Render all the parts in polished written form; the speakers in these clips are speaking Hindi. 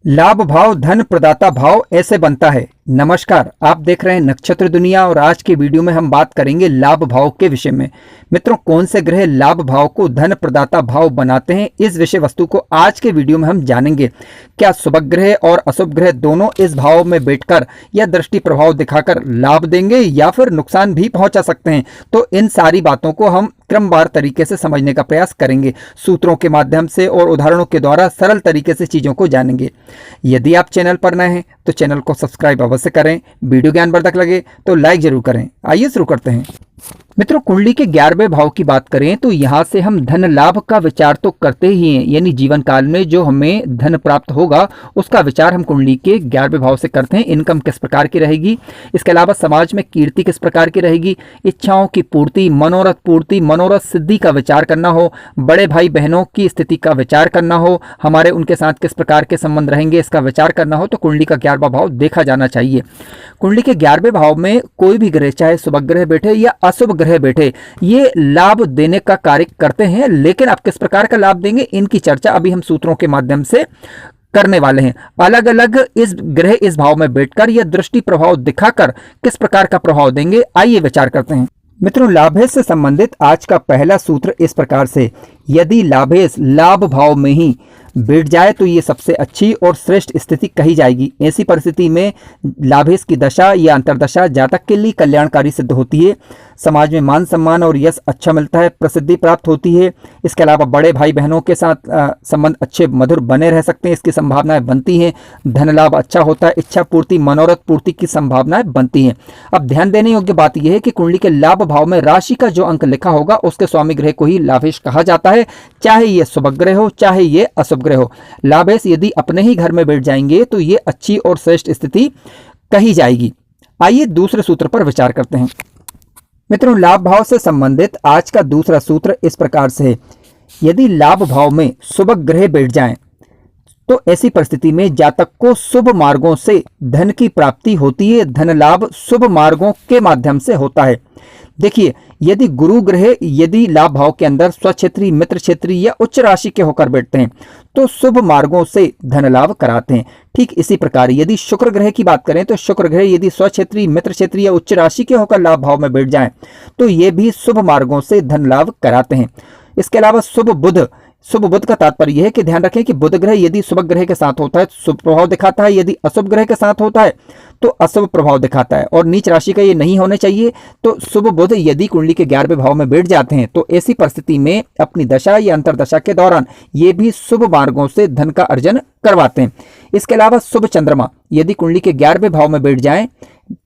लाभ भाव धन प्रदाता भाव ऐसे बनता है। नमस्कार, आप देख रहे हैं नक्षत्र दुनिया और आज की वीडियो में हम बात करेंगे लाभ भाव के विषय में। मित्रों, कौन से ग्रह लाभ भाव को धन प्रदाता भाव बनाते हैं, इस विषय वस्तु को आज के वीडियो में हम जानेंगे। क्या शुभ ग्रह और अशुभ ग्रह दोनों इस भाव में बैठकर या दृष्टि प्रभाव दिखाकर लाभ देंगे या फिर नुकसान भी पहुंचा सकते हैं? तो इन सारी बातों को हम क्रमवार तरीके से समझने का प्रयास करेंगे, सूत्रों के माध्यम से और उदाहरणों के द्वारा सरल तरीके से चीजों को जानेंगे। यदि आप चैनल पर नए हैं तो चैनल को सब्सक्राइब अवश्य करें। वीडियो ज्ञानवर्धक लगे तो लाइक जरूर करें। आइए शुरू करते हैं। मित्रों, कुंडली के 11वें भाव की बात करें तो यहां से हम धन लाभ का विचार तो करते ही हैं, यानी जीवन काल में जो हमें धन प्राप्त होगा उसका विचार हम कुंडली के 11वें भाव से करते हैं। इनकम किस प्रकार की रहेगी, इसके अलावा समाज में कीर्ति किस प्रकार की रहेगी, इच्छाओं की पूर्ति, मनोरथ सिद्धि का विचार करना हो, बड़े भाई बहनों की स्थिति का विचार करना हो, हमारे उनके साथ किस प्रकार के संबंध रहेंगे इसका विचार करना हो तो कुंडली का 11वां भाव देखा जाना चाहिए। कुंडली के 11वें भाव में कोई भी ग्रह, चाहे शुभ ग्रह बैठे या अशुभ ग्रह बैठे, ये लाभ देने का कार्य करते हैं। लेकिन आप किस प्रकार का लाभ देंगे इनकी चर्चा अभी हम सूत्रों के माध्यम से करने वाले हैं। अलग अलग इस ग्रह इस भाव में बैठकर या दृष्टि प्रभाव दिखाकर किस प्रकार का प्रभाव देंगे, आइए विचार करते हैं। मित्रों, लाभेश से संबंधित आज का पहला सूत्र इस प्रकार से, यदि लाभेश लाभ भाव में ही बैठ जाए तो ये सबसे अच्छी और श्रेष्ठ स्थिति कही जाएगी। ऐसी परिस्थिति में लाभेश की दशा या अंतरदशा जातक के लिए कल्याणकारी सिद्ध होती है। समाज में मान सम्मान और यश अच्छा मिलता है, प्रसिद्धि प्राप्त होती है। इसके अलावा बड़े भाई बहनों के साथ संबंध अच्छे मधुर बने रह सकते हैं, इसकी संभावनाएं बनती हैं। धन लाभ अच्छा होता है, इच्छा पूर्ति, मनोरथ पूर्ति की संभावनाएं बनती हैं। अब ध्यान देने योग्य बात यह है कि कुंडली के लाभ भाव में राशि का जो अंक लिखा होगा उसके स्वामी ग्रह को ही लाभेश कहा जाता है, चाहे ये शुभ ग्रह हो चाहे ये अशुभ ग्रह हो। लाभेश यदि अपने ही घर में बैठ जाएंगे तो ये अच्छी और श्रेष्ठ स्थिति कही जाएगी। आइए दूसरे सूत्र पर विचार करते हैं। मित्रों, लाभ भाव से संबंधित आज का दूसरा सूत्र इस प्रकार से है, यदि लाभ भाव में शुभ ग्रह बैठ जाएं तो ऐसी परिस्थिति में जातक को शुभ मार्गों से धन की प्राप्ति होती है। धन लाभ शुभ मार्गों के माध्यम से होता है। देखिए, यदि गुरु ग्रह यदि लाभ भाव के अंदर स्वक्षेत्री, मित्र क्षेत्री या उच्च राशि के होकर बैठते हैं तो शुभ मार्गों से धन लाभ कराते हैं। ठीक इसी प्रकार यदि शुक्र ग्रह की बात करें तो शुक्र ग्रह यदि स्वक्षेत्री, मित्र क्षेत्री या उच्च राशि के होकर लाभ भाव में बैठ जाएं तो ये भी शुभ मार्गों से धन लाभ कराते हैं। इसके अलावा शुभ बुध का तात्पर्य यह है कि ध्यान रखें कि बुध ग्रह यदि शुभ ग्रह के साथ होता है तो शुभ प्रभाव दिखाता है, यदि अशुभ ग्रह के साथ होता है तो अशुभ प्रभाव दिखाता है। और नीच राशि का ये नहीं होने चाहिए। तो शुभ बुध यदि कुंडली के 11वें भाव में बैठ जाते हैं तो ऐसी परिस्थिति में अपनी दशा या अंतरदशा के दौरान ये भी शुभ मार्गों से धन का अर्जन करवाते हैं। इसके अलावा शुभ चंद्रमा यदि कुंडली के 11वें भाव में बैठ जाएं,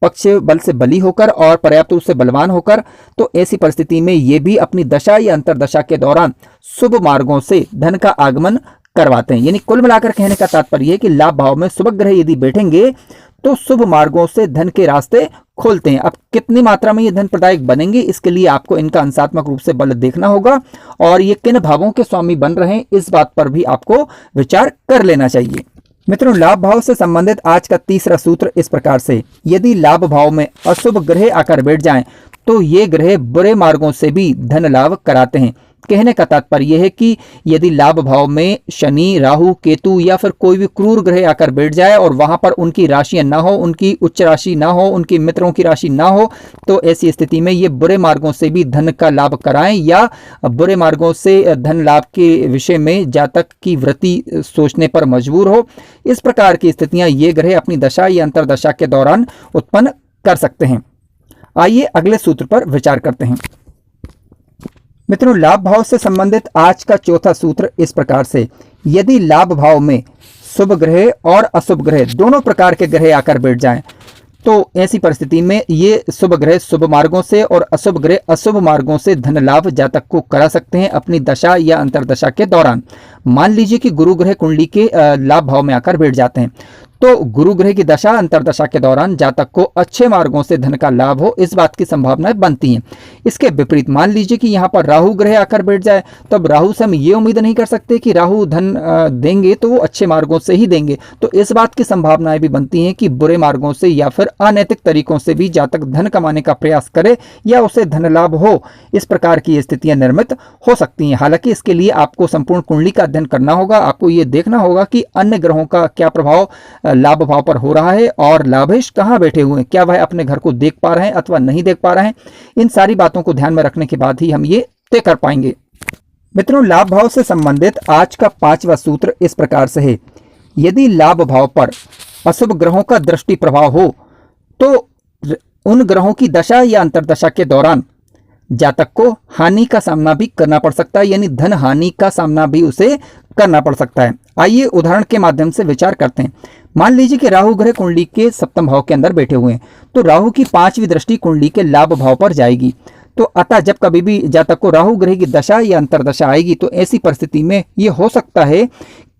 पक्ष बल से बली होकर और पर्याप्त रूप से बलवान होकर, तो ऐसी परिस्थिति में ये भी अपनी दशा या अंतरदशा के दौरान शुभ मार्गों से धन का आगमन करवाते हैं। यानी कुल मिलाकर कहने का तात्पर्य है कि लाभ भाव में शुभ ग्रह यदि बैठेंगे तो शुभ मार्गों से धन के रास्ते खोलते हैं। अब कितनी मात्रा में ये धन प्रदायक बनेंगे इसके लिए आपको इनका अंशात्मक रूप से बल देखना होगा और ये किन भावों के स्वामी बन रहे हैं इस बात पर भी आपको विचार कर लेना चाहिए। मित्रों, लाभ भाव से संबंधित आज का तीसरा सूत्र इस प्रकार से, यदि लाभ भाव में अशुभ ग्रह आकर बैठ जाएं तो ये ग्रह बुरे मार्गों से भी धन लाभ कराते हैं। कहने का तात्पर्य यह है कि यदि लाभ भाव में शनि, राहु, केतु या फिर कोई भी क्रूर ग्रह आकर बैठ जाए और वहां पर उनकी राशियां ना हो, उनकी उच्च राशि ना हो, उनके मित्रों की राशि ना हो, तो ऐसी स्थिति में ये बुरे मार्गों से भी धन का लाभ कराएं या बुरे मार्गों से धन लाभ के विषय में जातक की वृत्ति सोचने पर मजबूर हो। इस प्रकार की स्थितियां ये ग्रह अपनी दशा या अंतरदशा के दौरान उत्पन्न कर सकते हैं। आइए अगले सूत्र पर विचार करते हैं। मित्रों, लाभ भाव से संबंधित आज का चौथा सूत्र इस प्रकार से, यदि लाभ भाव में शुभ ग्रह और अशुभ ग्रह दोनों प्रकार के ग्रह आकर बैठ जाएं तो ऐसी परिस्थिति में ये शुभ ग्रह शुभ मार्गों से और अशुभ ग्रह अशुभ मार्गों से धन लाभ जातक को करा सकते हैं अपनी दशा या अंतरदशा के दौरान। मान लीजिए कि गुरु ग्रह कुंडली के लाभ भाव में आकर बैठ जाते हैं तो गुरु ग्रह की दशा अंतरदशा के दौरान जातक को अच्छे मार्गों से धन का लाभ हो, इस बात की संभावनाएं बनती हैं। इसके विपरीत मान लीजिए कि यहाँ पर राहु ग्रह आकर बैठ जाए, तब राहु से हम ये उम्मीद नहीं कर सकते कि राहु धन देंगे तो वो अच्छे मार्गों से ही देंगे। तो इस बात की संभावनाएं भी बनती हैं कि बुरे मार्गों से या फिर अनैतिक तरीकों से भी जातक धन कमाने का प्रयास करे या उसे धन लाभ हो, इस प्रकार की स्थितियां निर्मित हो सकती हैं। हालांकि इसके लिए आपको संपूर्ण कुंडली का अध्ययन करना होगा। आपको ये देखना होगा कि अन्य ग्रहों का क्या प्रभाव लाभ भाव पर हो रहा है और लाभेश कहां बैठे हुए हैं, क्या वह अपने घर को देख पा रहे हैं अथवा नहीं देख पा रहे हैं। इन सारी बातों को ध्यान में रखने के बाद ही हम ये तय कर पाएंगे। मित्रों, लाभ भाव से संबंधित आज का 5वां सूत्र इस प्रकार से है। यदि लाभ भाव पर अशुभ ग्रहों का दृष्टि प्रभाव हो तो उन ग्रहों की दशा या अंतरदशा के दौरान जातक को हानि का सामना भी करना पड़ सकता है, यानी धन हानि का सामना भी उसे करना पड़ सकता है। आइए उदाहरण के माध्यम से विचार करते हैं। मान लीजिए कि राहु ग्रह कुंडली के सप्तम भाव के अंदर बैठे हुए हैं, तो राहु की 5वीं दृष्टि कुंडली के लाभ भाव पर जाएगी। तो अतः जब कभी भी जातक को राहु ग्रह की दशा या अंतरदशा आएगी तो ऐसी परिस्थिति में यह हो सकता है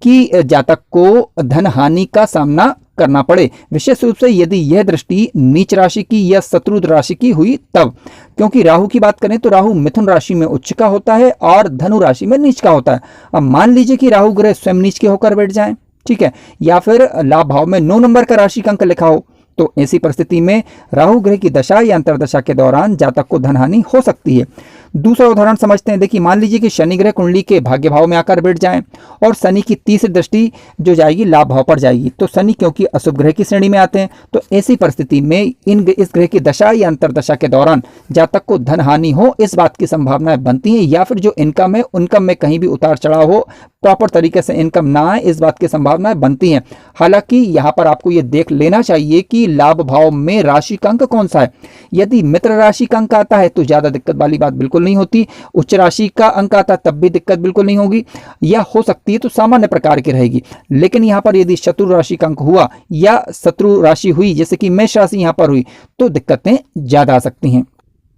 कि जातक को धन हानि का सामना करना पड़े, विशेष रूप से यदि यह दृष्टि नीच राशि की या शत्रु राशि की हुई तब। क्योंकि राहु की बात करें तो राहु मिथुन राशि में उच्च का होता है और धनु राशि में नीच का होता है। अब मान लीजिए कि राहु ग्रह स्वयं नीच के होकर बैठ जाए, ठीक है, या फिर लाभ भाव में 9 नंबर का राशि का अंक लिखा हो, तो ऐसी परिस्थिति में राहु ग्रह की दशा या अंतरदशा के दौरान जातक को धनहानि हो सकती है। दूसरा उदाहरण समझते हैं। देखिए, मान लीजिए कि शनि ग्रह कुंडली के भाग्य भाव में आकर बैठ जाएं और शनि की 30वीं दृष्टि जो जाएगी लाभ भाव पर जाएगी। तो शनि क्योंकि अशुभ ग्रह की श्रेणी में आते हैं, तो ऐसी परिस्थिति में इस ग्रह की दशा या अंतरदशा के दौरान जातक को धन हानि हो, इस बात की संभावनाएं बनती हैं। या फिर जो इनकम है उनकम में कहीं भी उतार चढ़ाव हो, प्रॉपर तरीके से इनकम ना आए, इस बात की संभावनाएं बनती हैं। हालांकि यहाँ पर आपको ये देख लेना चाहिए कि लाभ भाव में राशि का अंक कौन सा है। यदि मित्र राशि का अंक आता है तो ज्यादा दिक्कत वाली बात बिल्कुल नहीं होती। उच्च राशि का अंक आता है तब भी दिक्कत बिल्कुल नहीं होगी, या हो सकती है तो सामान्य प्रकार की रहेगी। लेकिन यहाँ पर यदि शत्रु राशि का अंक हुआ या शत्रु राशि हुई, जैसे कि मेष राशि यहाँ पर हुई, तो दिक्कतें ज्यादा आ सकती हैं।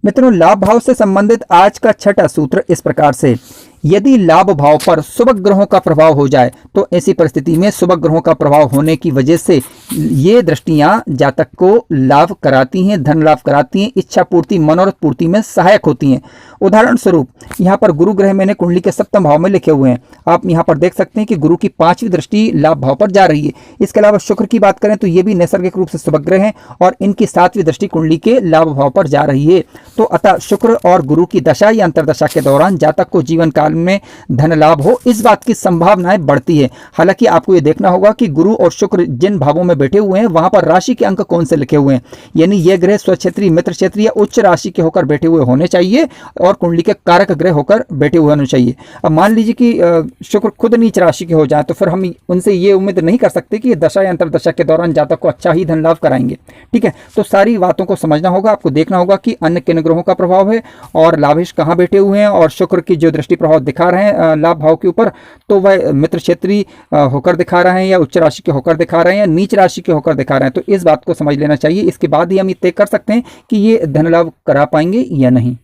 मित्रों, लाभ भाव से संबंधित आज का 6वां सूत्र इस प्रकार से। यदि लाभ भाव पर शुभ ग्रहों का प्रभाव हो जाए तो ऐसी परिस्थिति में शुभ ग्रहों का प्रभाव होने की वजह से ये दृष्टियां जातक को लाभ कराती हैं, धन लाभ कराती हैं, इच्छा पूर्ति मनोरथ पूर्ति में सहायक होती हैं। उदाहरण स्वरूप यहाँ पर गुरु ग्रह मैंने कुंडली के सप्तम भाव में लिखे हुए हैं। आप यहाँ पर देख सकते हैं कि गुरु की 5वीं दृष्टि लाभ भाव पर जा रही है। इसके अलावा शुक्र की बात करें तो ये भी नैसर्गिक रूप से शुभ ग्रह हैं और इनकी 7वीं दृष्टि कुंडली के लाभ भाव पर जा रही है। तो अतः शुक्र और गुरु की दशा या अंतरदशा के दौरान जातक को जीवन काल में धन लाभ हो, इस बात की संभावनाएं बढ़ती है। हालांकि आपको यह देखना होगा कि गुरु और शुक्र जिन भावों में बैठे हुए हैं वहां पर राशि के अंक कौन से लिखे हुए हैं, यानी ये ग्रह स्वक्षेत्री मित्र क्षेत्रीय या उच्च राशि के होकर बैठे हुए होने चाहिए और कुंडली के कारक ग्रह होकर बैठे हुए होने चाहिए। अब मान लीजिए कि शुक्र खुद नीच राशि के हो जाए तो फिर हम उनसे ये उम्मीद नहीं कर सकते कि दशा या अंतरदशा के दौरान जातक को अच्छा ही धन लाभ कराएंगे। ठीक है, तो सारी बातों को समझना होगा। आपको देखना होगा कि अन्य किन ग्रहों का प्रभाव है और लाभेश कहाँ बैठे हुए हैं, और शुक्र की जो दृष्टि प्रभाव दिखा रहे हैं लाभ भाव के ऊपर, तो वह मित्र क्षेत्री होकर दिखा रहे हैं या उच्च राशि के होकर दिखा रहे हैं या नीच राशि के होकर दिखा रहे हैं। तो इस बात को समझ लेना चाहिए। इसके बाद ही हम ये तय कर सकते हैं कि ये धन लाभ करा पाएंगे या नहीं।